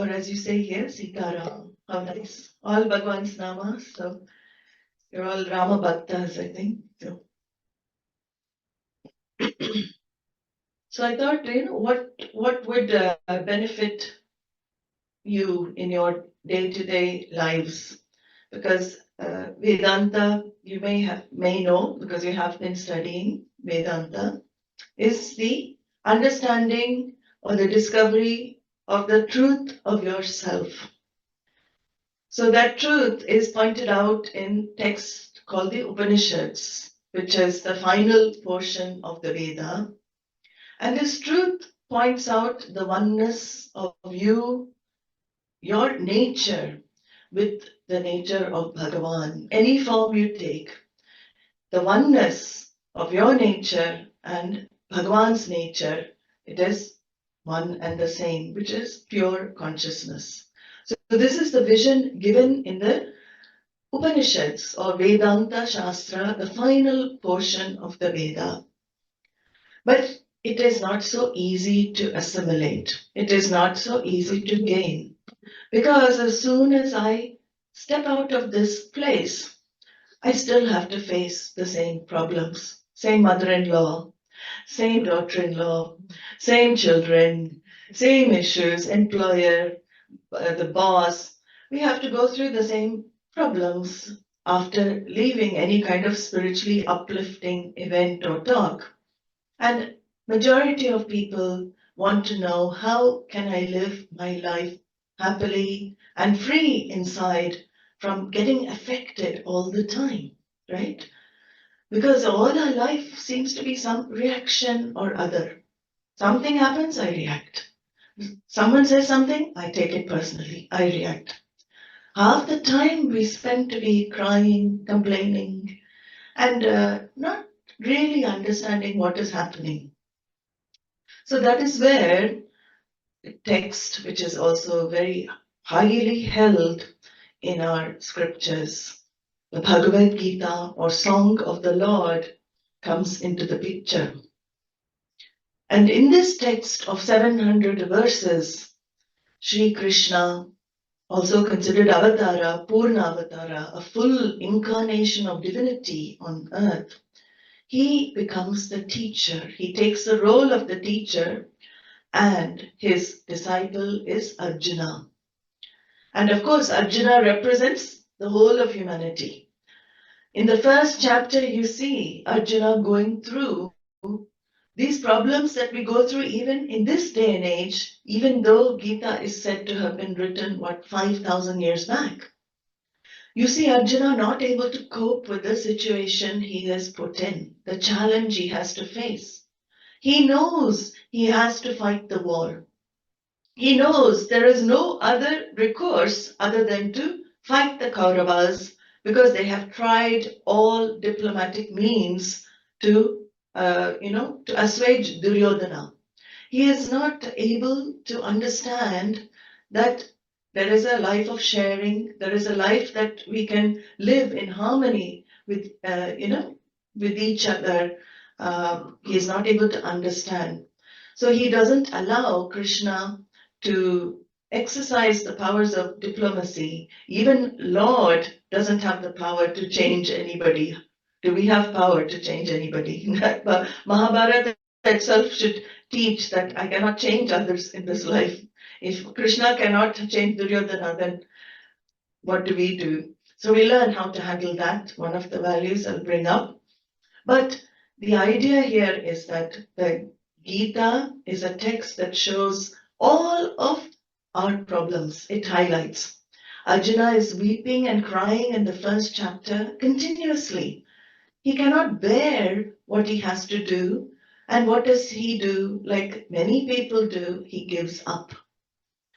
or as you say here, Sitaram. How nice. All Bhagwan's namas, so you're all Rama Bhaktas, I think. So I thought, what would benefit you in your day-to-day lives? Because Vedanta, you may know, because you have been studying Vedanta, is the understanding or the discovery of the truth of yourself. So that truth is pointed out in text called the Upanishads, which is the final portion of the Veda. And this truth points out the oneness of you, your nature, with the nature of Bhagavan, any form you take. The oneness of your nature and Bhagavan's nature, it is one and the same, which is pure consciousness. So this is the vision given in the Upanishads or Vedanta Shastra, the final portion of the Veda. But it is not so easy to assimilate. It is not so easy to gain. Because as soon as I step out of this place, I still have to face the same problems. Same mother-in-law, same daughter-in-law, same children, same issues, employer, the boss. We have to go through the same problems after leaving any kind of spiritually uplifting event or talk. And majority of people want to know, how can I live my life happily and free inside from getting affected all the time, right? Because all our life seems to be some reaction or other. Something happens, I react. Someone says something, I take it personally, I react. Half the time we spend to be crying, complaining, and not really understanding what is happening. So that is where the text, which is also very highly held in our scriptures, the Bhagavad Gita or Song of the Lord, comes into the picture. And in this text of 700 verses, Sri Krishna, also considered Avatara, Purna Avatara, a full incarnation of divinity on earth, he becomes the teacher. He takes the role of the teacher, and his disciple is Arjuna. And of course, Arjuna represents the whole of humanity. In the first chapter, you see Arjuna going through these problems that we go through even in this day and age, even though Gita is said to have been written, 5,000 years back. You see Arjuna not able to cope with the situation he has put in, the challenge he has to face. He knows he has to fight the war. He knows there is no other recourse other than to fight the Kauravas, because they have tried all diplomatic means to assuage Duryodhana. He is not able to understand that there is a life of sharing, there is a life that we can live in harmony with, with each other. He is not able to understand. So he doesn't allow Krishna to exercise the powers of diplomacy. Even Lord doesn't have the power to change anybody. Do we have power to change anybody? Mahabharata itself should teach that I cannot change others in this life. If Krishna cannot change Duryodhana, then what do we do? So we learn how to handle that, one of the values I'll bring up. But the idea here is that the Gita is a text that shows all of our problems. It highlights. Arjuna is weeping and crying in the first chapter continuously. He cannot bear what he has to do. And what does he do? Like many people do, he gives up.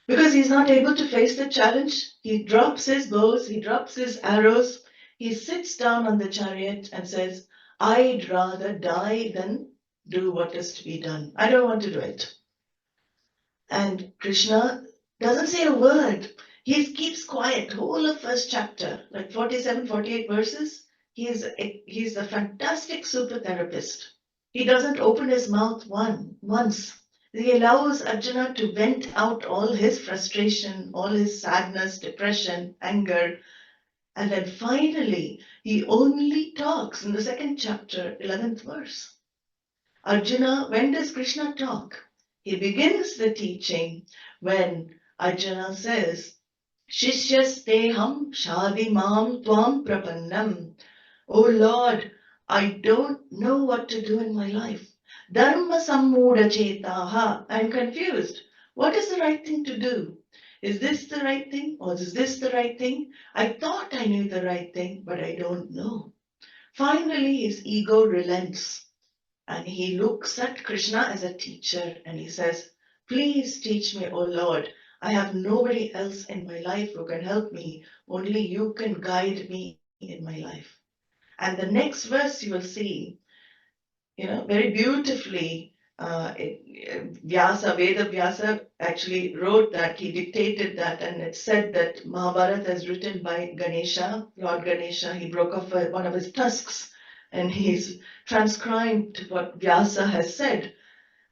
Because he's not able to face the challenge, he drops his bows, he drops his arrows, he sits down on the chariot and says, I'd rather die than do what is to be done. I don't want to do it. And Krishna doesn't say a word. He keeps quiet, whole of first chapter, like 47, 48 verses. He's a fantastic super therapist. He doesn't open his mouth once. He allows Arjuna to vent out all his frustration, all his sadness, depression, anger. And then finally, he only talks in the second chapter, 11th verse. Arjuna, when does Krishna talk? He begins the teaching when Arjuna says, Shishyasteham shadimam tvam prapannam. Oh Lord, I don't know what to do in my life. Dharma sammuda chetaha. I'm confused. What is the right thing to do? Is this the right thing or is this the right thing? I thought I knew the right thing, but I don't know. Finally, his ego relents and he looks at Krishna as a teacher and he says, please teach me, O Lord. I have nobody else in my life who can help me. Only you can guide me in my life. And the next verse you will see, very beautifully, Veda Vyasa actually wrote that, he dictated that, and it said that Mahabharata is written by Ganesha, Lord Ganesha. He broke off one of his tusks and he's transcribed what Vyasa has said.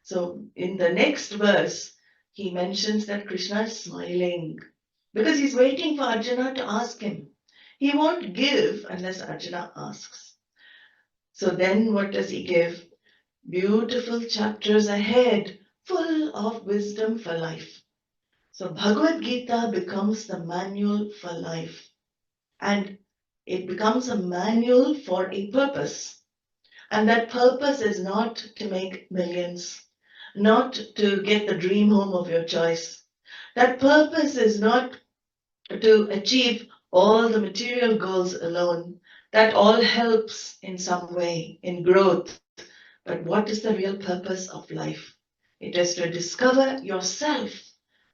So in the next verse, he mentions that Krishna is smiling because he's waiting for Arjuna to ask him. He won't give unless Arjuna asks. So then what does he give? Beautiful chapters ahead, full of wisdom for life. So Bhagavad Gita becomes the manual for life. And it becomes a manual for a purpose. And that purpose is not to make millions, not to get the dream home of your choice. That purpose is not to achieve all the material goals alone. That all helps in some way in growth. But what is the real purpose of life? It is to discover yourself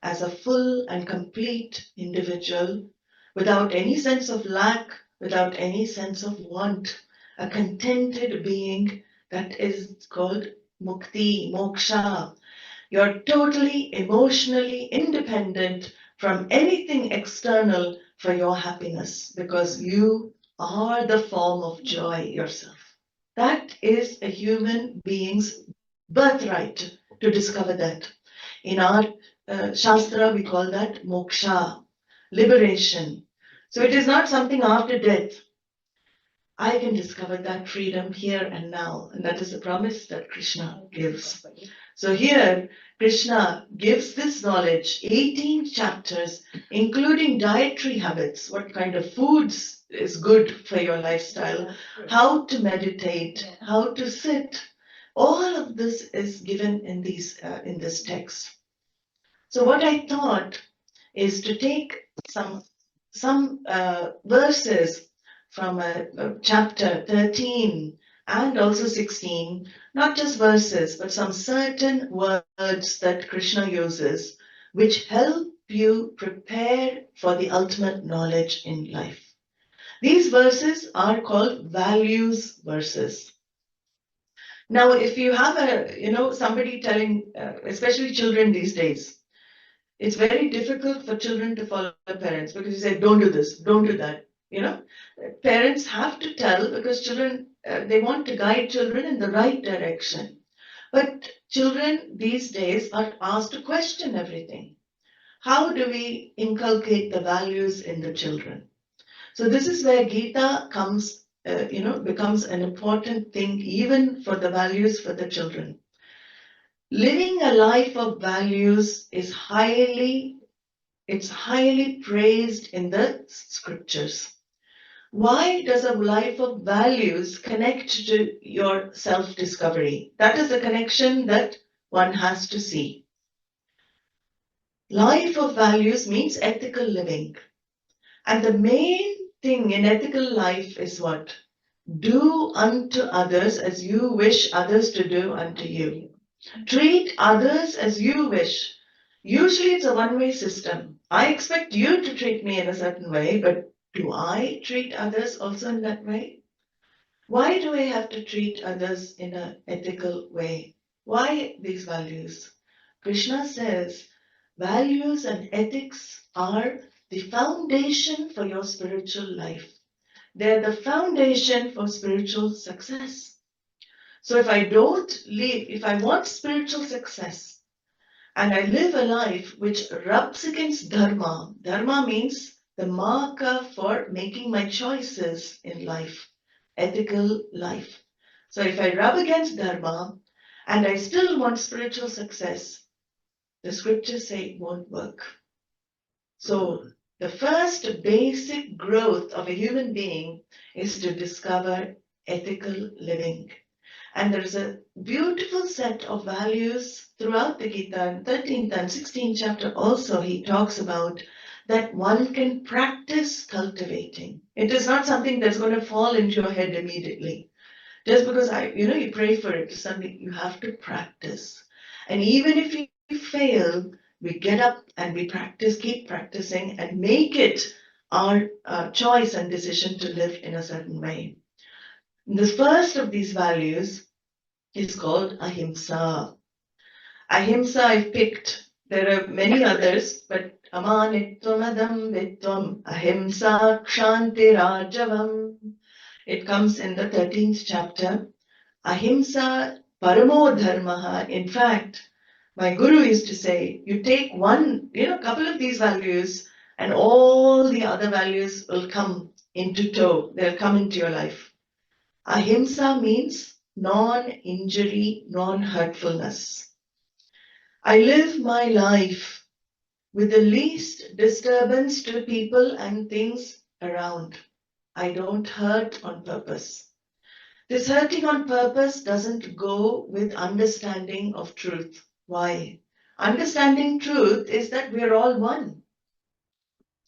as a full and complete individual without any sense of lack, without any sense of want, a contented being that is called mukti, moksha. You're totally emotionally independent from anything external for your happiness because you are the form of joy yourself. That is a human being's birthright to discover that. In our Shastra, we call that moksha, liberation. So it is not something after death. I can discover that freedom here and now, and that is the promise that Krishna gives. So here, Krishna gives this knowledge, 18 chapters, including dietary habits, what kind of foods is good for your lifestyle, how to meditate, how to sit. All of this is given in this text. So what I thought is to take some verses from chapter 13 and also 16, not just verses, but some certain words that Krishna uses, which help you prepare for the ultimate knowledge in life. These verses are called values verses. Now, if you have somebody telling, especially children these days, it's very difficult for children to follow their parents because you say, don't do this, don't do that. Parents have to tell because children, they want to guide children in the right direction. But children these days are asked to question everything. How do we inculcate the values in the children? So this is where Gita becomes an important thing even for the values for the children. Living a life of values is highly praised in the scriptures. Why does a life of values connect to your self-discovery? That is the connection that one has to see. Life of values means ethical living. And the main thing in ethical life is what? Do unto others as you wish others to do unto you. Treat others as you wish. Usually it's a one-way system. I expect you to treat me in a certain way, but do I treat others also in that way? Why do I have to treat others in an ethical way? Why these values? Krishna says values and ethics are the foundation for your spiritual life. They're the foundation for spiritual success. So if I want spiritual success, And I live a life which rubs against dharma. Dharma means the marker for making my choices in life, ethical life. So if I rub against dharma and I still want spiritual success, the scriptures say it won't work. So the first basic growth of a human being is to discover ethical living. And there is a beautiful set of values throughout the Gita. In 13th and 16th chapter also he talks about that one can practice cultivating. It is not something that's going to fall into your head immediately. Just because you pray for it, it's something you have to practice. And even if you fail, we get up and we practice, keep practicing, and make it our choice and decision to live in a certain way. The first of these values is called ahimsa. Ahimsa I've picked. There are many others, but amanitvam adambitvam ahimsa kshanti. It comes in the 13th chapter. Ahimsa paramo dharmaha. In fact, my guru used to say, you take one, couple of these values and all the other values will come into tow. They'll come into your life. Ahimsa means non-injury, non-hurtfulness. I live my life with the least disturbance to people and things around. I don't hurt on purpose. This hurting on purpose doesn't go with understanding of truth. Why? Understanding truth is that we're all one.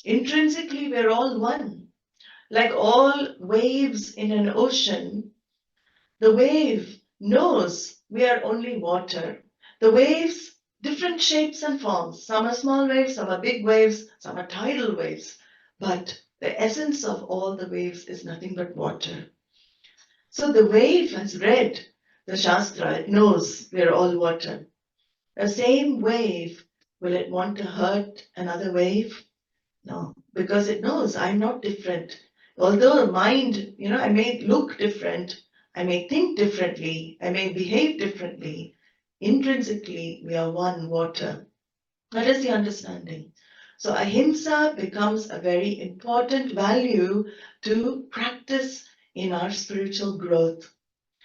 Intrinsically, we're all one. Like all waves in an ocean, the wave knows we are only water. The waves, different shapes and forms. Some are small waves, some are big waves, some are tidal waves. But the essence of all the waves is nothing but water. So the wave has read the Shastra, it knows we're all water. The same wave, will it want to hurt another wave? No, because it knows I'm not different. Although the mind, I may look different, I may think differently, I may behave differently. Intrinsically, we are one water. That is the understanding. So ahimsa becomes a very important value to practice in our spiritual growth.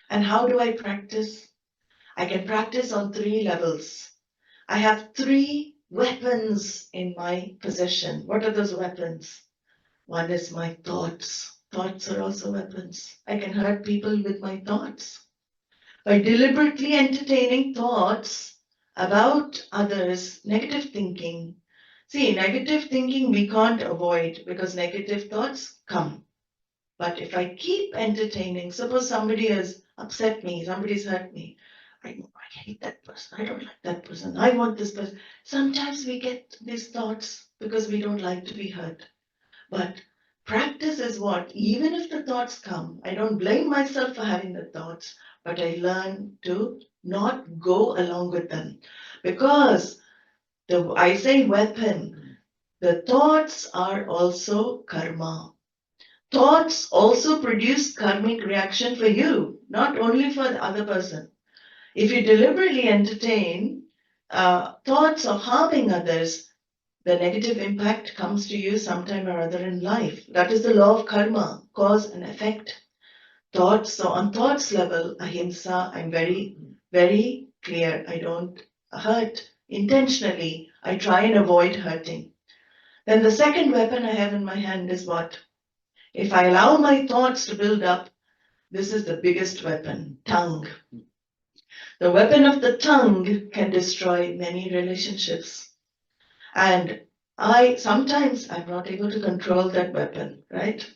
And how do I practice? I can practice on 3 levels. I have 3 weapons in my possession. What are those weapons? One is my thoughts. Thoughts are also weapons. I can hurt people with my thoughts. By deliberately entertaining thoughts about others, negative thinking. See, negative thinking we can't avoid because negative thoughts come. But if I keep entertaining, suppose somebody has upset me, somebody's hurt me. I hate that person. I don't like that person. I want this person. Sometimes we get these thoughts because we don't like to be hurt. But practice is what? Even if the thoughts come, I don't blame myself for having the thoughts, but I learn to not go along with them. Because I say weapon, the thoughts are also karma. Thoughts also produce karmic reaction for you, not only for the other person. If you deliberately entertain thoughts of harming others, the negative impact comes to you sometime or other in life. That is the law of karma, cause and effect. Thoughts, so on thoughts level, ahimsa, I'm very, very clear. I don't hurt intentionally. I try and avoid hurting. Then the second weapon I have in my hand is what? If I allow my thoughts to build up, this is the biggest weapon, tongue. The weapon of the tongue can destroy many relationships. And sometimes I'm not able to control that weapon, right?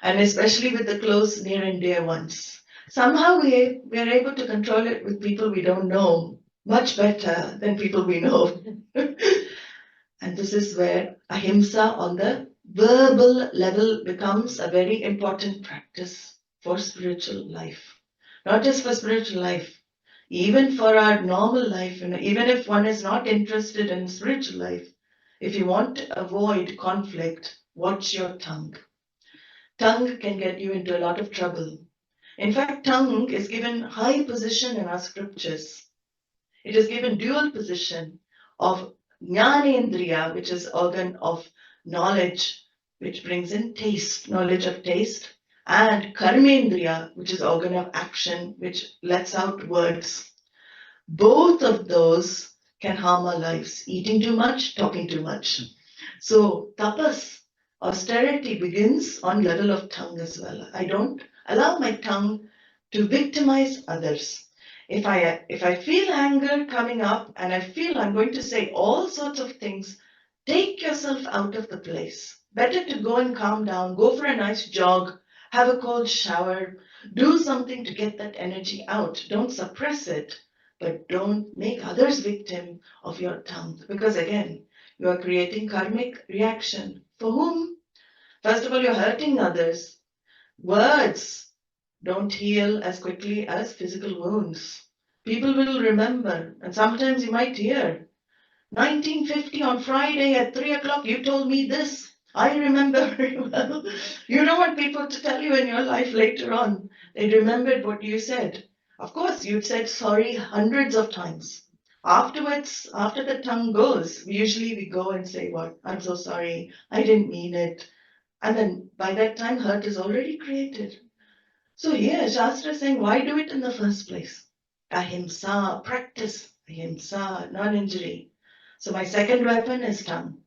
And especially with the close, near and dear ones. Somehow we are able to control it with people we don't know much better than people we know. And this is where ahimsa on the verbal level becomes a very important practice for spiritual life. Not just for spiritual life, even for our normal life, even if one is not interested in spiritual life, if you want to avoid conflict, watch your tongue. Tongue can get you into a lot of trouble. In fact, tongue is given high position in our scriptures. It is given dual position. of Jnanendriya, which is organ of knowledge, which brings in taste, knowledge of taste, and Karmendriya, which is organ of action, which lets out words. Both of those can harm our lives. Eating too much, talking too much. So tapas, austerity begins on level of tongue as well. I don't allow my tongue to victimize others. If I feel anger coming up and I feel I'm going to say all sorts of things, take yourself out of the place. Better to go and calm down, go for a nice jog, have a cold shower, do something to get that energy out. Don't suppress it, but don't make others victim of your tongue. Because again, you are creating karmic reaction. For whom? First of all, you're hurting others. Words don't heal as quickly as physical wounds. People will remember, and sometimes you might hear, 1950 on Friday at 3 o'clock, you told me this. I remember very well. You don't want people to tell you in your life later on. They remembered what you said. Of course, you'd said sorry hundreds of times. Afterwards, after the tongue goes, usually we go and say, what? I'm so sorry. I didn't mean it. And then by that time, hurt is already created. So here, Shastra is saying, why do it in the first place? Ahimsa, practice ahimsa, non-injury. So my second weapon is tongue.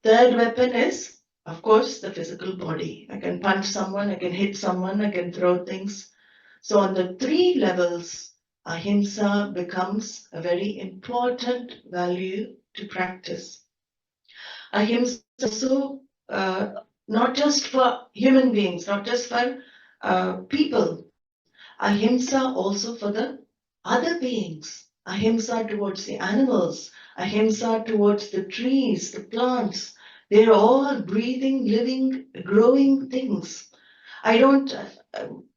Third weapon is, of course, the physical body. I can punch someone, I can hit someone, I can throw things. So on the three levels, ahimsa becomes a very important value to practice. Ahimsa also not just for human beings, not just for people. Ahimsa also for the other beings. Ahimsa towards the animals. Ahimsa towards the trees, the plants. They're all breathing, living, growing things. I don't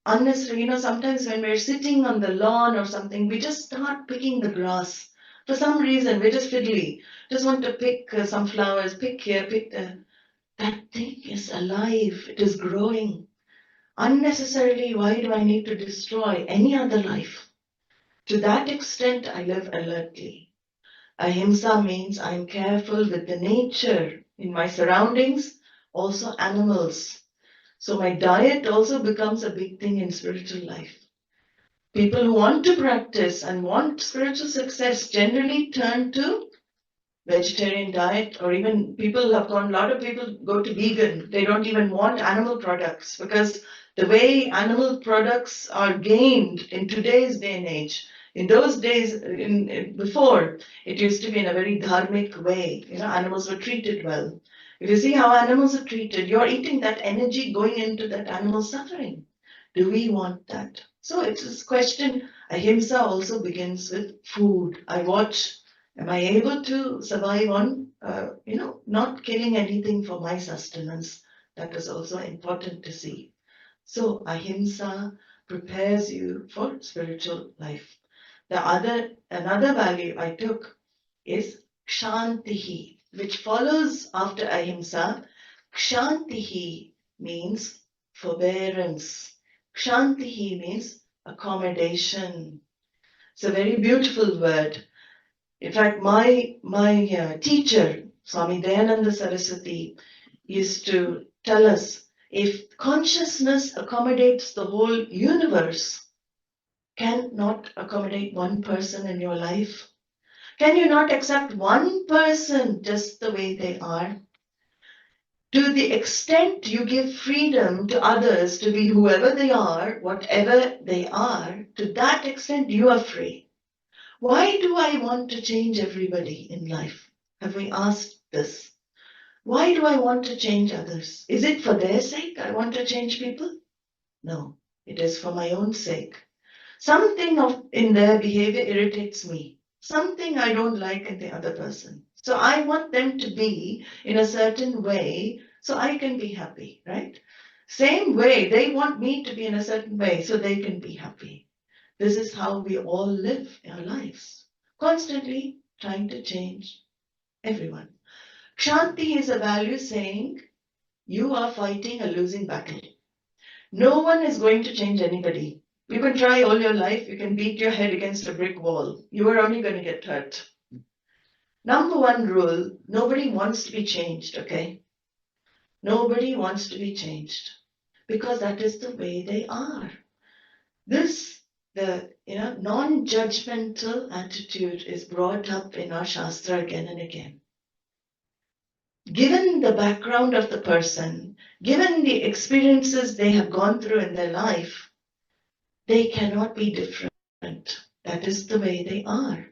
unnecessarily, sometimes when we're sitting on the lawn or something, we just start picking the grass. For some reason, we're just fiddly. Just want to pick some flowers, pick here, pick there. That thing is alive. It is growing. Unnecessarily, why do I need to destroy any other life? To that extent, I live alertly. Ahimsa means I'm careful with the nature in my surroundings, also animals. So my diet also becomes a big thing in spiritual life. People who want to practice and want spiritual success generally turn to vegetarian diet, or even people have gone, a lot of people go to vegan. They don't even want animal products because the way animal products are gained in today's day and age, in those days, before, it used to be in a very dharmic way. Animals were treated well. If you see how animals are treated, you're eating that energy going into that animal suffering. Do we want that? So it's this question. Ahimsa also begins with food. I watch. Am I able to survive on, not killing anything for my sustenance? That is also important to see. So ahimsa prepares you for spiritual life. Another value I took is kshantihi, which follows after ahimsa. Kshantihi means forbearance. Kshantihi means accommodation. It's a very beautiful word. In fact, my teacher, Swami Dayananda Saraswati, used to tell us, if consciousness accommodates the whole universe, can not accommodate one person in your life? Can you not accept one person just the way they are? To the extent you give freedom to others to be whoever they are, whatever they are, to that extent you are free. Why do I want to change everybody in life? Have we asked this? Why do I want to change others? Is it for their sake I want to change people? No, it is for my own sake. Something in their behavior irritates me. Something I don't like in the other person. So I want them to be in a certain way so I can be happy, right? Same way, they want me to be in a certain way so they can be happy. This is how we all live our lives, constantly trying to change everyone. Shanti is a value saying you are fighting a losing battle. No one is going to change anybody. You can try all your life, you can beat your head against a brick wall. You are only going to get hurt. Number one rule, nobody wants to be changed, okay? Nobody wants to be changed because that is the way they are. The non-judgmental attitude is brought up in our Shastra again and again. Given the background of the person, given the experiences they have gone through in their life, they cannot be different. That is the way they are.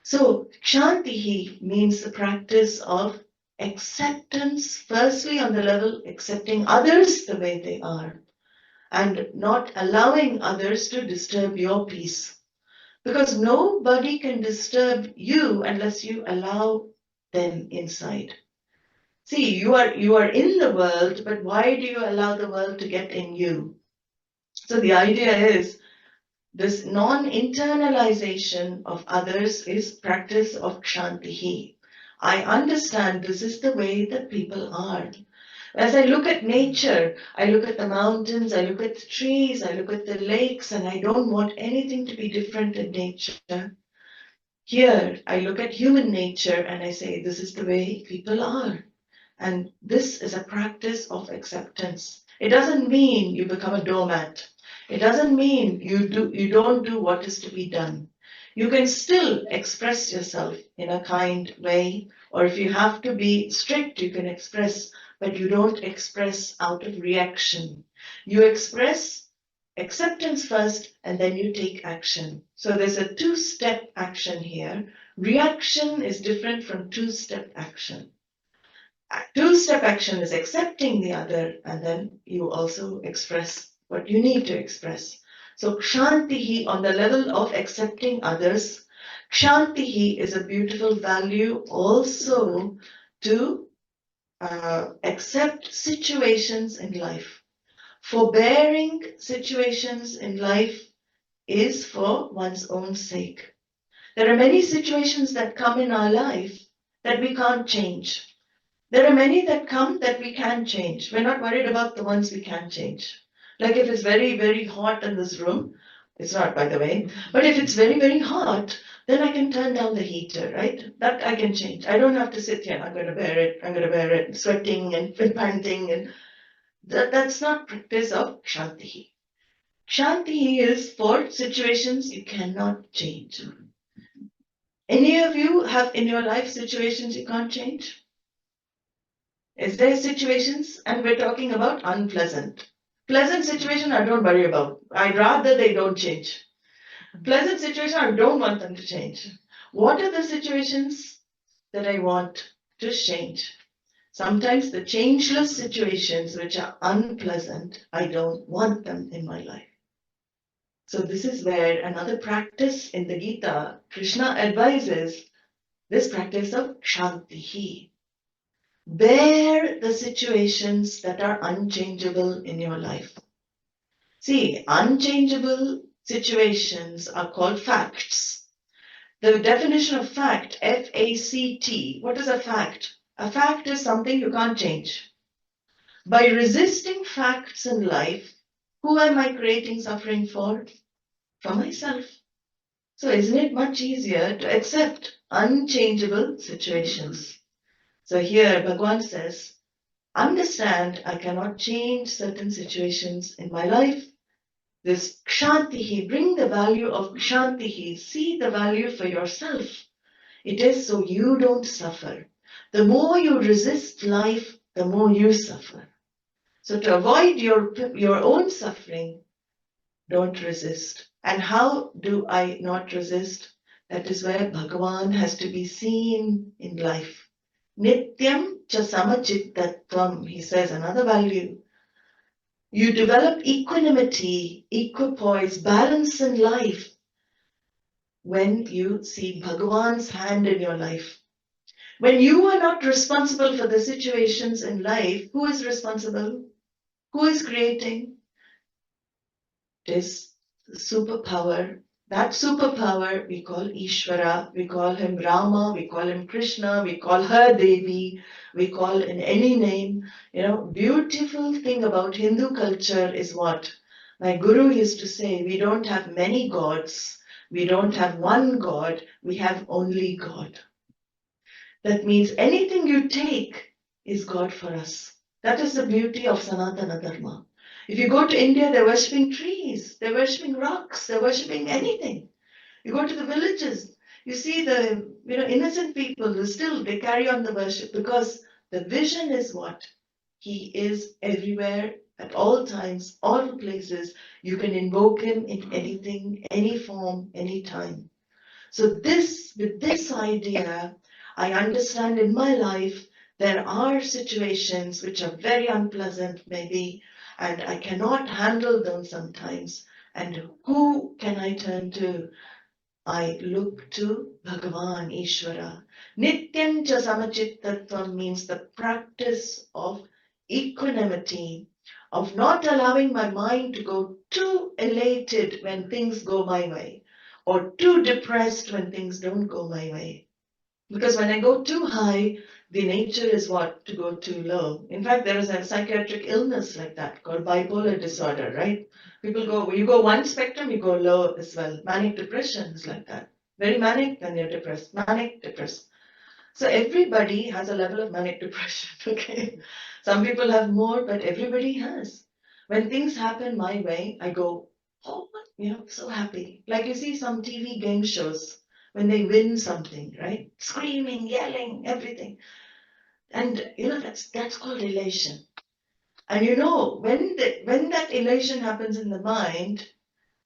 So, Shanti means the practice of acceptance, firstly on the level accepting others the way they are, and not allowing others to disturb your peace. Because nobody can disturb you unless you allow them inside. See, you are in the world, but why do you allow the world to get in you? So the idea is this non-internalization of others is practice of Shanti. I understand this is the way that people are. As I look at nature, I look at the mountains, I look at the trees, I look at the lakes, and I don't want anything to be different in nature. Here, I look at human nature and I say, this is the way people are. And this is a practice of acceptance. It doesn't mean you become a doormat. It doesn't mean you don't do what is to be done. You can still express yourself in a kind way, or if you have to be strict, you can express, but you don't express out of reaction. You express acceptance first, and then you take action. So there's a two-step action here. Reaction is different from two-step action. Two-step action is accepting the other, and then you also express what you need to express. So Shanti on the level of accepting others, Shanti is a beautiful value also to accept situations in life. Forbearing situations in life is for one's own sake. There are many situations that come in our life that we can't change. There are many that come that we can change. We're not worried about the ones we can change. Like if it's very, very hot in this room, it's not, by the way, but if it's very, very hot, then I can turn down the heater, right? That I can change. I don't have to sit here, I'm going to bear it, sweating and panting. And that's not practice of Shanti. Shanti is for situations you cannot change. Any of you have in your life situations you can't change? Is there situations, and we're talking about unpleasant. Pleasant situation I don't worry about. I'd rather they don't change. Pleasant situation I don't want them to change. What are the situations that I want to change? Sometimes the changeless situations which are unpleasant, I don't want them in my life. So this is where another practice in the Gita, Krishna advises this practice of Shanti. Bear the situations that are unchangeable in your life. See, unchangeable situations are called facts. The definition of fact, F-A-C-T, what is a fact? A fact is something you can't change. By resisting facts in life, who am I creating suffering for? For myself. So isn't it much easier to accept unchangeable situations? So here Bhagavan says, understand I cannot change certain situations in my life. This Shanti, bring the value of Shanti, see the value for yourself. It is so you don't suffer. The more you resist life, the more you suffer. So to avoid your own suffering, don't resist. And how do I not resist? That is where Bhagavan has to be seen in life. Nityam cha samachittatvam, he says, another value. You develop equanimity, equipoise, balance in life when you see Bhagavan's hand in your life. When you are not responsible for the situations in life, who is responsible? Who is creating? It is the superpower. That superpower we call Ishvara, we call him Rama, we call him Krishna, we call her Devi, we call in any name. Beautiful thing about Hindu culture is what? My guru used to say, we don't have many gods, we don't have one God, we have only God. That means anything you take is God for us. That is the beauty of Sanatana Dharma. If you go to India, they're worshipping trees, they're worshipping rocks, they're worshipping anything. You go to the villages, you see the innocent people who still they carry on the worship because the vision is what? He is everywhere at all times, all places. You can invoke him in anything, any form, any time. So with this idea, I understand in my life there are situations which are very unpleasant maybe, and I cannot handle them sometimes. And who can I turn to? I look to Bhagavan, Ishvara. Nityam cha samachittatvam means the practice of equanimity, of not allowing my mind to go too elated when things go my way, or too depressed when things don't go my way. Because when I go too high, the nature is what? To go too low. In fact, there is a psychiatric illness like that called bipolar disorder, right? People go, you go one spectrum, you go low as well. Manic depression is like that. Very manic, then you're depressed. Manic, depressed. So everybody has a level of manic depression, okay? Some people have more, but everybody has. When things happen my way, I go, oh, so happy. Like you see some TV game shows when they win something, right? Screaming, yelling, everything. And that's called elation. And when that elation happens in the mind,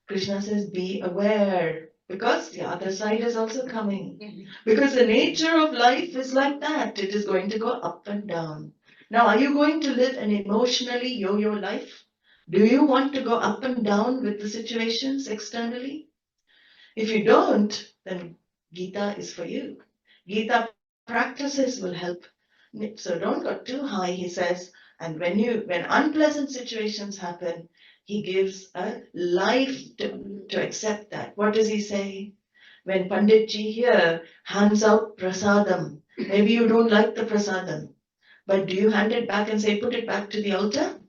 Krishna says, be aware, because the other side is also coming. Because the nature of life is like that. It is going to go up and down. Now, are you going to live an emotionally yo-yo life? Do you want to go up and down with the situations externally? If you don't, then Gita is for you. Gita practices will help. So don't go too high, he says. And when unpleasant situations happen, he gives a life to accept that. What does he say? When Panditji here hands out prasadam, maybe you don't like the prasadam, but do you hand it back and say, put it back to the altar?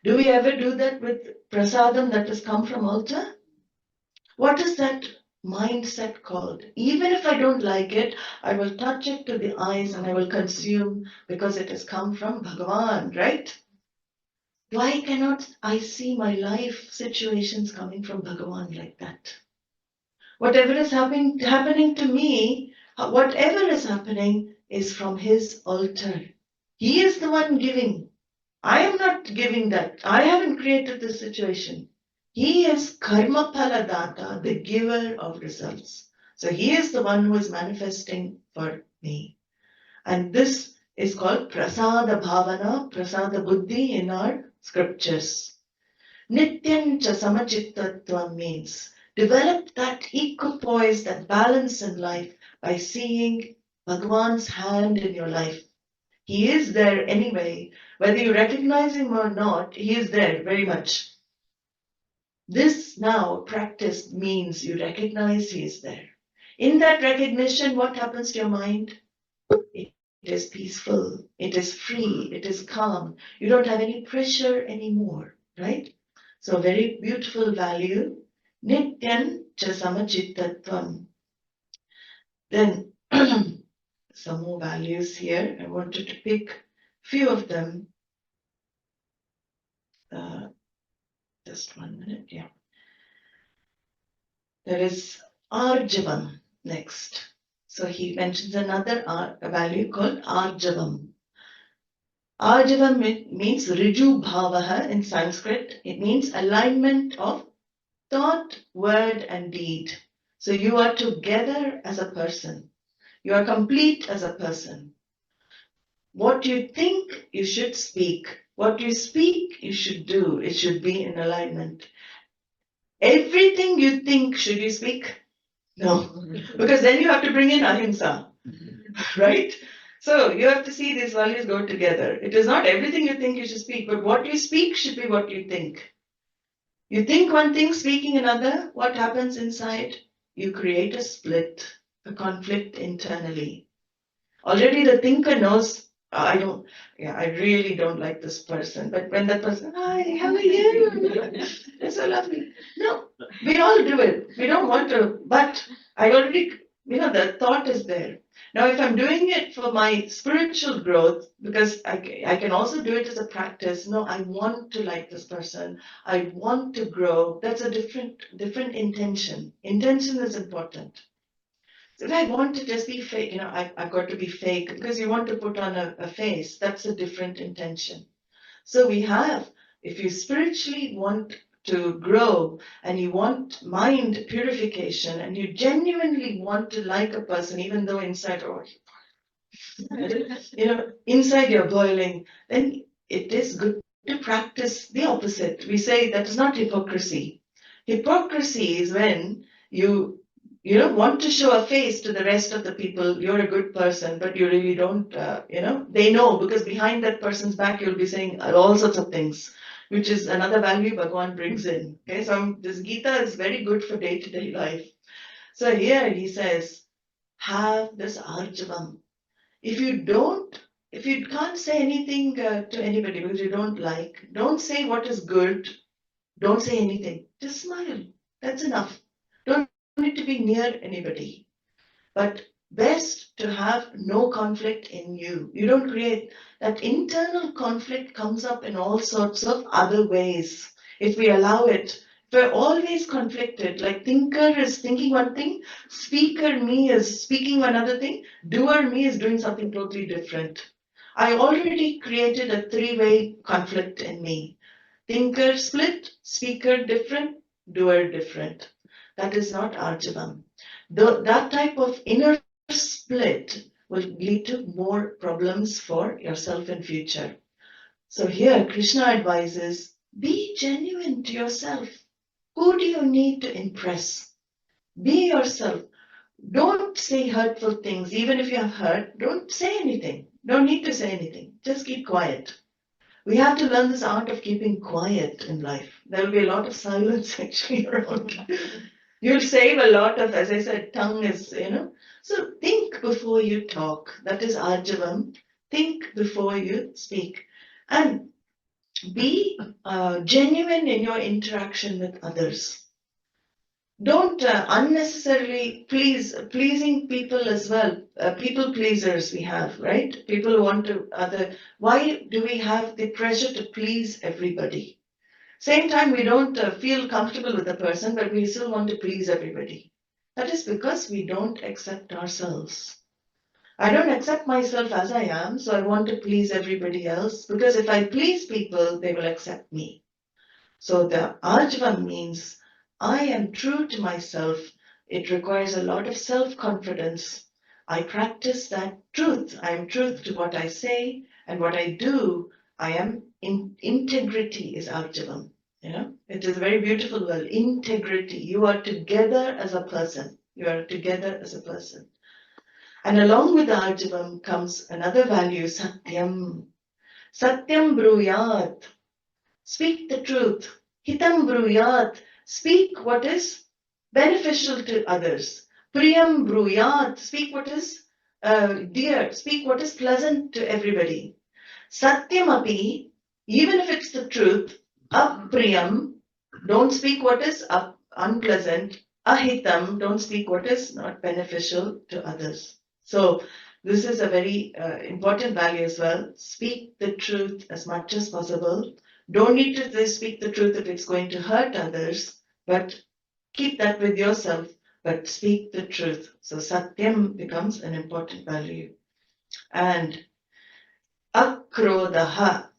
Do we ever do that with prasadam that has come from altar? What is that mindset called? Even if I don't like it, I will touch it to the eyes and I will consume because it has come from Bhagavan, right? Why cannot I see my life situations coming from Bhagavan like that? Whatever is happening to me, whatever is happening is from his altar. He is the one giving. I am not giving that. I haven't created this situation. He is karma phaladata, the giver of results. So he is the one who is manifesting for me. And this is called prasada bhavana, prasada buddhi in our scriptures. Nityam cha samachittatvam means develop that equipoise, that balance in life by seeing Bhagavan's hand in your life. He is there anyway. Whether you recognize him or not, he is there very much. This now practice means you recognize he is there. In that recognition, what happens to your mind? It is peaceful, it is free, it is calm. You don't have any pressure anymore, right? So very beautiful value. Nityan cha samachittatvam. Then some more values here. I wanted to pick few of them. Just 1 minute, yeah. There is Arjavam next. So he mentions another value called Arjavam. Arjavam means Riju Bhavaha in Sanskrit. It means alignment of thought, word, and deed. So you are together as a person. You are complete as a person. What you think, you should speak. What you speak, you should do. It should be in alignment. Everything you think, should you speak? No, because then you have to bring in ahimsa, right? So you have to see these values go together. It is not everything you think you should speak, but what you speak should be what you think. You think one thing, speaking another, what happens inside? You create a split, a conflict internally. Already the thinker knows, I really don't like this person. But when that person, hi, how are you? It's so lovely. No, we all do it. We don't want to, but I already the thought is there. Now, if I'm doing it for my spiritual growth, because I can also do it as a practice, no, I want to like this person, I want to grow, that's a different intention. Intention is important. So if I want to just be fake, I've got to be fake because you want to put on a face, that's a different intention. So if you spiritually want to grow and you want mind purification and you genuinely want to like a person, even though inside, inside you're boiling, then it is good to practice the opposite. We say that is not hypocrisy. Hypocrisy is when you don't want to show a face to the rest of the people, you're a good person, but you really don't, they know because behind that person's back, you'll be saying all sorts of things, which is another value Bhagavan brings in. Okay, so this Gita is very good for day-to-day life. So here he says, have this arjavam. If you can't say anything to anybody because you don't like, don't say what is good, don't say anything. Just smile. That's enough. Don't need to be near anybody. But best to have no conflict in you. You don't create that internal conflict comes up in all sorts of other ways. If we allow it, we're always conflicted. Like thinker is thinking one thing, speaker me is speaking another thing, doer me is doing something totally different. I already created a three-way conflict in me. Thinker split, speaker different, doer different. That is not arjavam. That type of inner split will lead to more problems for yourself in future. So here Krishna advises, be genuine to yourself. Who do you need to impress? Be yourself. Don't say hurtful things. Even if you have hurt, don't say anything. Don't need to say anything. Just keep quiet. We have to learn this art of keeping quiet in life. There will be a lot of silence actually around. You'll save a lot of, as I said, tongue is, So think before you talk. That is arjavam. Think before you speak. And be genuine in your interaction with others. Don't unnecessarily pleasing people as well. People pleasers we have, right? People want to why do we have the pressure to please everybody? Same time, we don't feel comfortable with a person, but we still want to please everybody. That is because we don't accept ourselves. I don't accept myself as I am, so I want to please everybody else, because if I please people, they will accept me. So the Arjava means I am true to myself. It requires a lot of self-confidence. I practice that truth. I am truth to what I say and what I do. I am integrity is Arjavam. It is a very beautiful word. Integrity. You are together as a person. You are together as a person. And along with Arjavam comes another value, Satyam. Satyam bruyat. Speak the truth. Hitam bruyat. Speak what is beneficial to others. Priyam bruyat. Speak what is dear. Speak what is pleasant to everybody. Satyamapi. Even if it's the truth. Apriyam. Don't speak what is unpleasant. Ahitam. Don't speak what is not beneficial to others. So this is a very important value as well. Speak the truth as much as possible. Don't need to speak the truth if it's going to hurt others, but keep that with yourself, but speak the truth. So Satyam becomes an important value. And Akrodaha.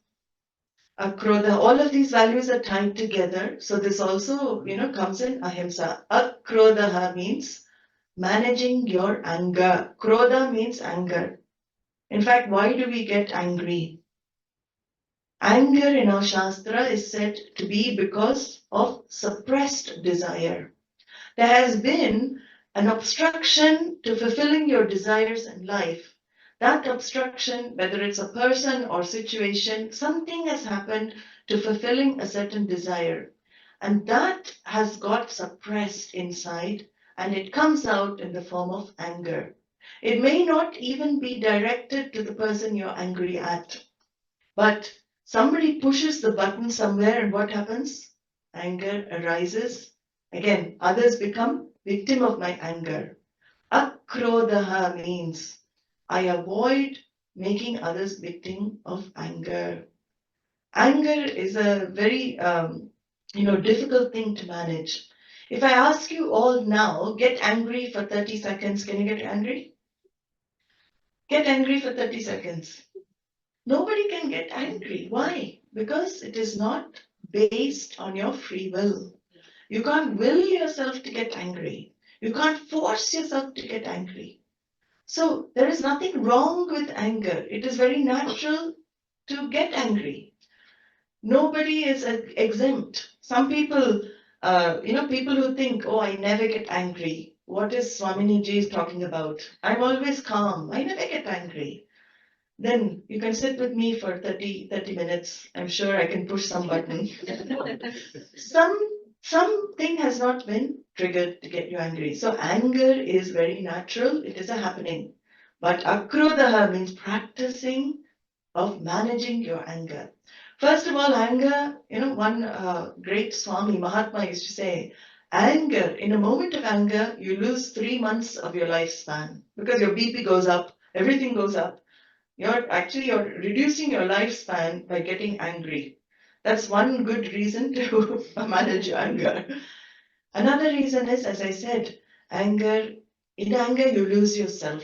Akrodha, all of these values are tied together. So this also, comes in Ahimsa. Akrodaha means managing your anger. Krodha means anger. In fact, why do we get angry? Anger in our Shastra is said to be because of suppressed desire. There has been an obstruction to fulfilling your desires in life. That obstruction, whether it's a person or situation, something has happened to fulfilling a certain desire. And that has got suppressed inside, and it comes out in the form of anger. It may not even be directed to the person you're angry at, but somebody pushes the button somewhere, and what happens? Anger arises. Again, others become victim of my anger. Akrodaha means I avoid making others victim of anger. Anger is a very difficult thing to manage. If I ask you all now, get angry for 30 seconds, can you get angry? Get angry for 30 seconds. Nobody can get angry. Why? Because it is not based on your free will. You can't will yourself to get angry. You can't force yourself to get angry. So there is nothing wrong with anger. It is very natural to get angry. Nobody is exempt. Some people, people who think, oh, I never get angry. What is Swamini Ji is talking about? I'm always calm. I never get angry. Then you can sit with me for 30 minutes. I'm sure I can push some button. some Something has not been triggered to get you angry. So anger is very natural. It is a happening. But akrodaha means practicing of managing your anger. First of all, anger, one great Swami, Mahatma used to say, anger, in a moment of anger, you lose 3 months of your lifespan because your BP goes up, everything goes up. You're reducing your lifespan by getting angry. That's one good reason to manage your anger. Another reason is, as I said, anger. In anger, you lose yourself.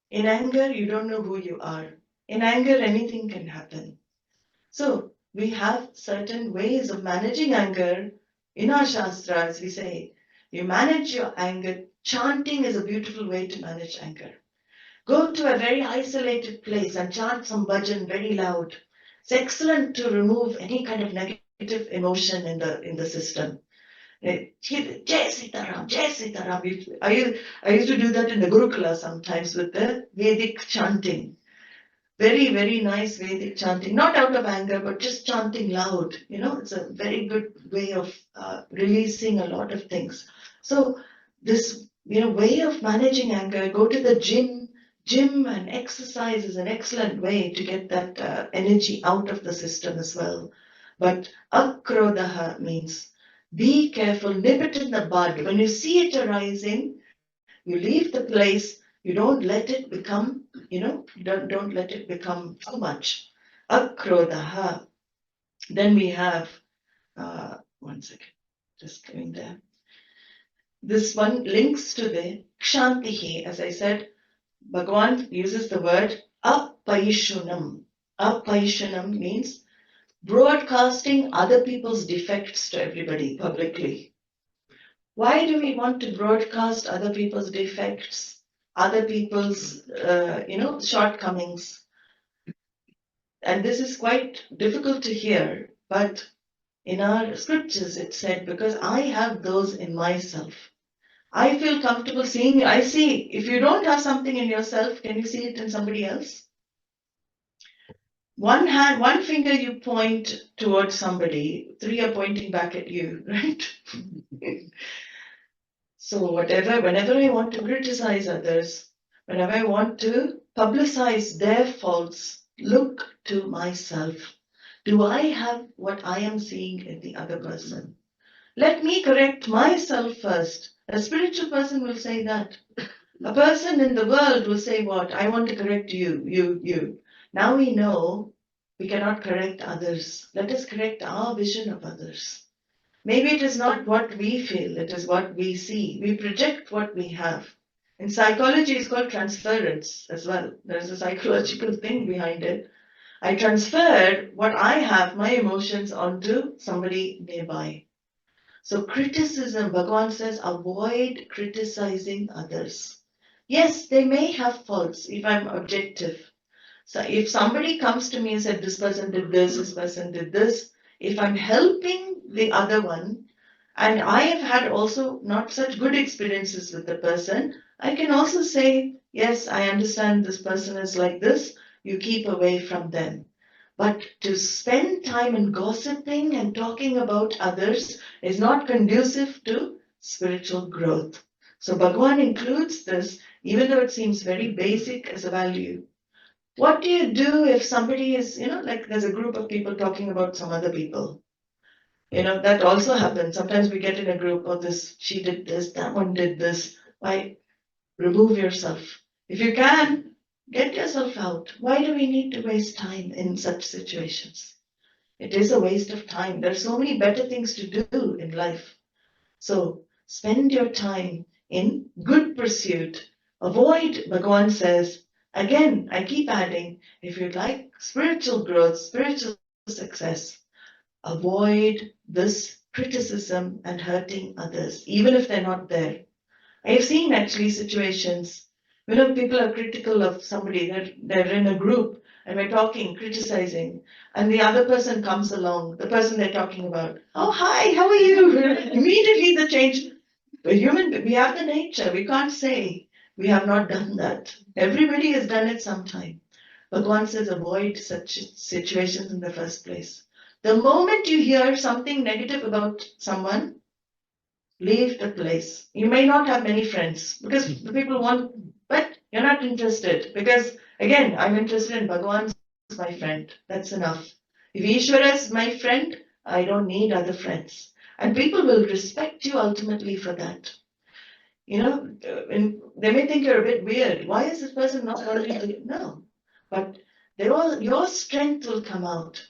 In anger, you don't know who you are. In anger, anything can happen. So we have certain ways of managing anger. In our Shastras, we say, you manage your anger. Chanting is a beautiful way to manage anger. Go to a very isolated place and chant some bhajan very loud. It's excellent to remove any kind of negative emotion in the system. Jai Sitaram, Jai Sitaram. I used to do that in the Gurukula sometimes with the Vedic chanting. Very, very nice Vedic chanting, not out of anger, but just chanting loud. It's a very good way of releasing a lot of things. So this, way of managing anger, go to the gym. Gym and exercise is an excellent way to get that energy out of the system as well. But akrodaha means be careful, nip it in the bud. When you see it arising, you leave the place, you don't let it become, don't let it become too much. Akrodaha. Then we have, one second, just going there. This one links to the kshantihi. As I said, Bhagavan uses the word apaishunam. Apaishunam means broadcasting other people's defects to everybody publicly. Why do we want to broadcast other people's defects, other people's, shortcomings? And this is quite difficult to hear, but in our scriptures it said, because I have those in myself. I feel comfortable seeing, I see, if you don't have something in yourself, can you see it in somebody else? One hand, one finger you point towards somebody, three are pointing back at you, right? So whenever I want to criticize others, whenever I want to publicize their faults, look to myself. Do I have what I am seeing in the other person? Let me correct myself first. A spiritual person will say that. A person in the world will say what? I want to correct you, you. Now we know we cannot correct others. Let us correct our vision of others. Maybe it is not what we feel, it is what we see. We project what we have. In psychology, it's called transference as well. There's a psychological thing behind it. I transferred what I have, my emotions, onto somebody nearby. So criticism, Bhagavan says, avoid criticizing others. Yes, they may have faults if I'm objective. So if somebody comes to me and said, this person did this person did this, if I'm helping the other one, and I have had also not such good experiences with the person, I can also say, yes, I understand this person is like this, you keep away from them. But to spend time in gossiping and talking about others is not conducive to spiritual growth. So Bhagavan includes this, even though it seems very basic as a value. What do you do if somebody is, like there's a group of people talking about some other people? That also happens. Sometimes we get in a group, oh, she did this, that one did this. Why? remove yourself. If you can, get yourself out. Why do we need to waste time in such situations? It is a waste of time. There are so many better things to do in life. So spend your time in good pursuit. Avoid, Bhagavan says, again, I keep adding, if you'd like spiritual growth, spiritual success, avoid this criticism and hurting others, even if they're not there. I've seen actually situations, people are critical of somebody, they're in a group and we're talking, criticizing, and the other person comes along, the person they're talking about. Oh, hi, how are you? Immediately the change. We have the nature, we can't say we have not done that. Everybody has done it sometime. Bhagavan says avoid such situations in the first place. The moment you hear something negative about someone, leave the place. You may not have many friends because the people want, but you're not interested because, again, I'm interested in Bhagavan is my friend. That's enough. If Ishvara is my friend, I don't need other friends. And people will respect you ultimately for that. And they may think you're a bit weird. Why is this person not wanting to? No. But your strength will come out.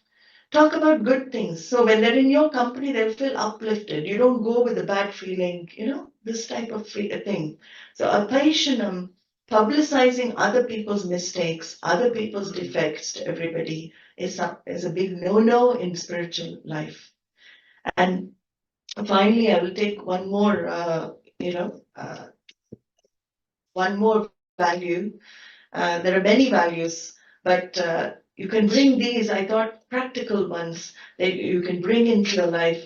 Talk about good things. So when they're in your company, they'll feel uplifted. You don't go with a bad feeling, this type of thing. So apaishanam, publicizing other people's mistakes, other people's defects to everybody is a big no-no in spiritual life. And finally, I will take one more, one more value. There are many values, but you can bring these, I thought, practical ones that you can bring into your life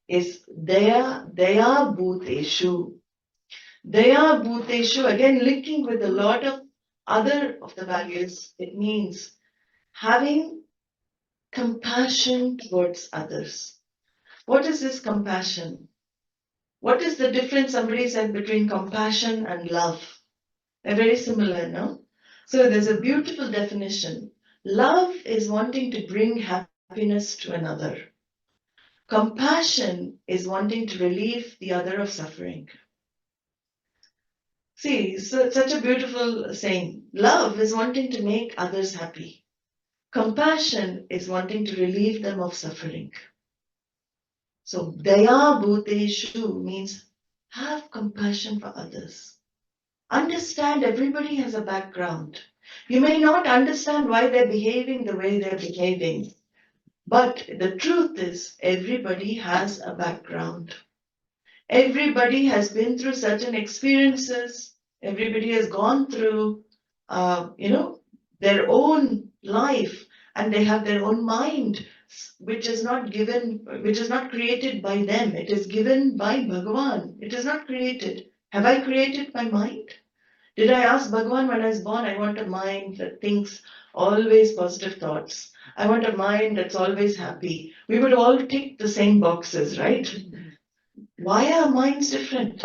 is Daya Bhuteshu. Daya Bhuteshu, again linking with a lot of other of the values, it means having compassion towards others. What is this compassion? What is the difference, somebody said, between compassion and love? They're very similar, no? So there's a beautiful definition. Love is wanting to bring happiness to another. Compassion is wanting to relieve the other of suffering. See, so it's such a beautiful saying. Love is wanting to make others happy. Compassion is wanting to relieve them of suffering. So Daya Bhuteshu means have compassion for others. Understand everybody has a background. You may not understand why they're behaving the way they're behaving, but the truth is everybody has a background. Everybody has been through certain experiences. Everybody has gone through, their own life, and they have their own mind, which is not created by them. It is given by Bhagavan. It is not created. Have I created my mind? Did I ask Bhagavan when I was born, I want a mind that thinks always positive thoughts. I want a mind that's always happy. We would all tick the same boxes, right? Why are minds different?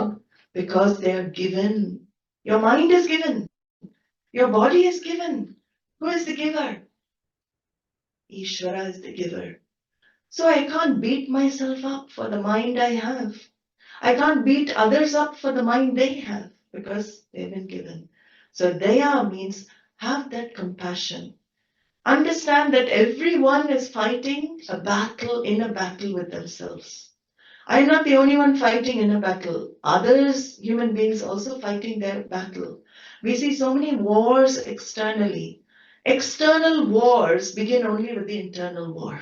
Because they are given. Your mind is given. Your body is given. Who is the giver? Ishvara is the giver. So I can't beat myself up for the mind I have. I can't beat others up for the mind they have because they've been given. So Daya means have that compassion. Understand that everyone is fighting a battle with themselves. I'm not the only one fighting in a battle. Others, human beings, also fighting their battle. We see so many wars externally. External wars begin only with the internal war.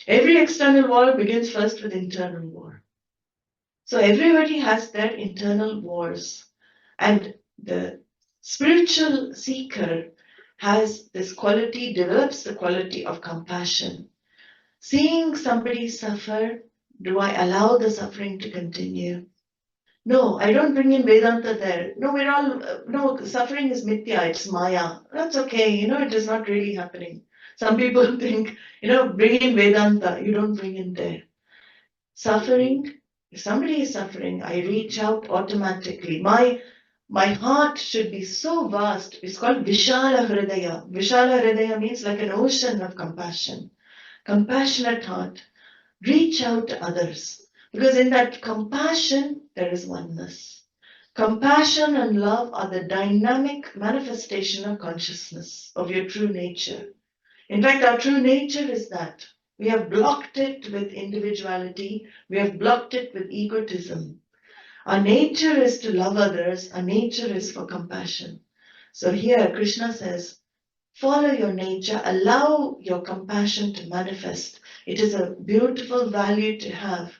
Every external war begins first with internal war. So everybody has their internal wars. And the spiritual seeker has this quality, develops the quality of compassion. Seeing somebody suffer, do I allow the suffering to continue? No, I don't bring in Vedanta there. No, suffering is mithya, it's maya. That's okay, it is not really happening. Some people think, bring in Vedanta, you don't bring in there. Suffering, if somebody is suffering, I reach out automatically. My heart should be so vast. It's called Vishala Hridaya. Vishala Hridaya means like an ocean of compassion. Compassionate heart. Reach out to others. Because in that compassion, there is oneness. Compassion and love are the dynamic manifestation of consciousness, of your true nature. In fact, our true nature is that. We have blocked it with individuality. We have blocked it with egotism. Our nature is to love others. Our nature is for compassion. So here Krishna says, follow your nature, allow your compassion to manifest. It is a beautiful value to have.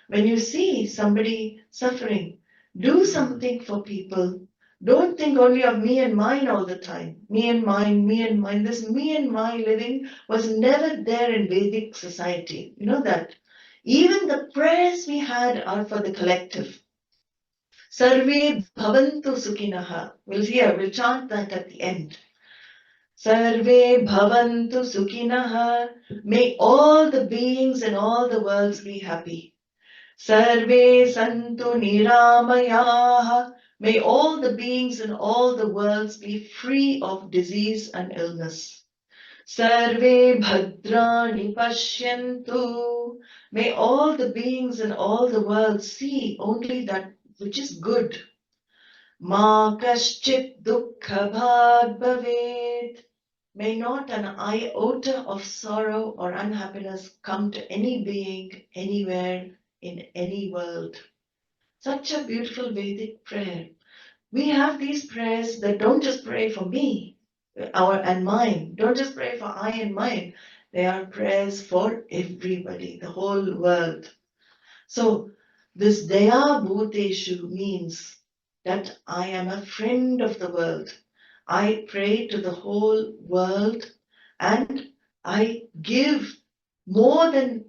When you see somebody suffering, do something for people. Don't think only of me and mine all the time. Me and mine, me and mine. This me and my living was never there in Vedic society. You know that? Even the prayers we had are for the collective. Sarve bhavantu sukhinaha. We'll chant that at the end. Sarve bhavantu sukhinaha. May all the beings in all the worlds be happy. Sarve santu niramayaha. May all the beings in all the worlds be free of disease and illness. Sarve bhadrani pashyantu. May all the beings in all the worlds see only that which is good. Ma kaschit dukkha bhag bhavet. May not an iota of sorrow or unhappiness come to any being, anywhere, in any world. Such a beautiful Vedic prayer. We have these prayers that don't just pray for me and mine. Don't just pray for I and mine. They are prayers for everybody, the whole world. So this Daya Bhuteshu means that I am a friend of the world. I pray to the whole world and I give more than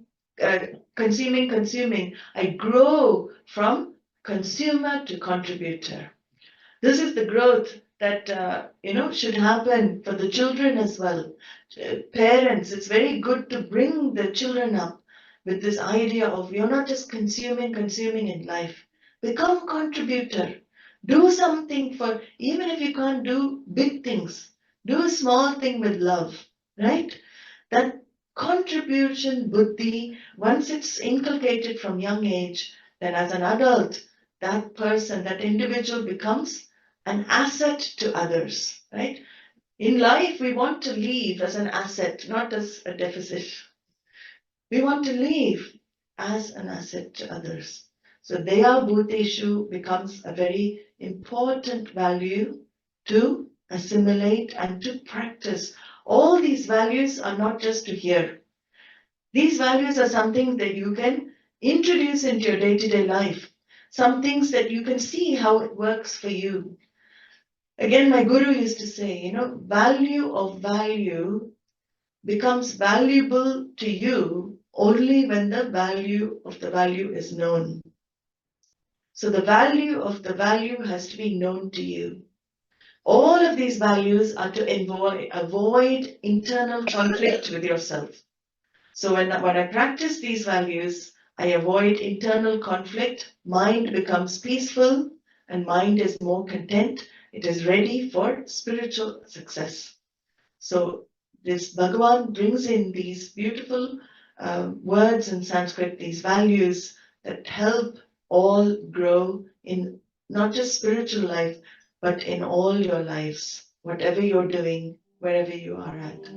consuming. I grow from consumer to contributor. This is the growth that should happen for the children as well. Parents, it's very good to bring the children up with this idea of you're not just consuming in life. Become contributor. Do something for, even if you can't do big things, do a small thing with love, right? That contribution buddhi, once it's inculcated from young age, then as an adult, that person, that individual becomes an asset to others, right? In life, we want to leave as an asset, not as a deficit. We want to leave as an asset to others. So Daya Bhuteshu becomes a very important value to assimilate and to practice. All these values are not just to hear. These values are something that you can introduce into your day-to-day life. Some things that you can see how it works for you. Again, my guru used to say, value of value becomes valuable to you only when the value of the value is known. So the value of the value has to be known to you. All of these values are to avoid internal conflict with yourself. So when I practice these values, I avoid internal conflict. Mind becomes peaceful and mind is more content. It is ready for spiritual success. So this Bhagavan brings in these beautiful words in Sanskrit, these values that help all grow in not just spiritual life, but in all your lives, whatever you're doing, wherever you are at.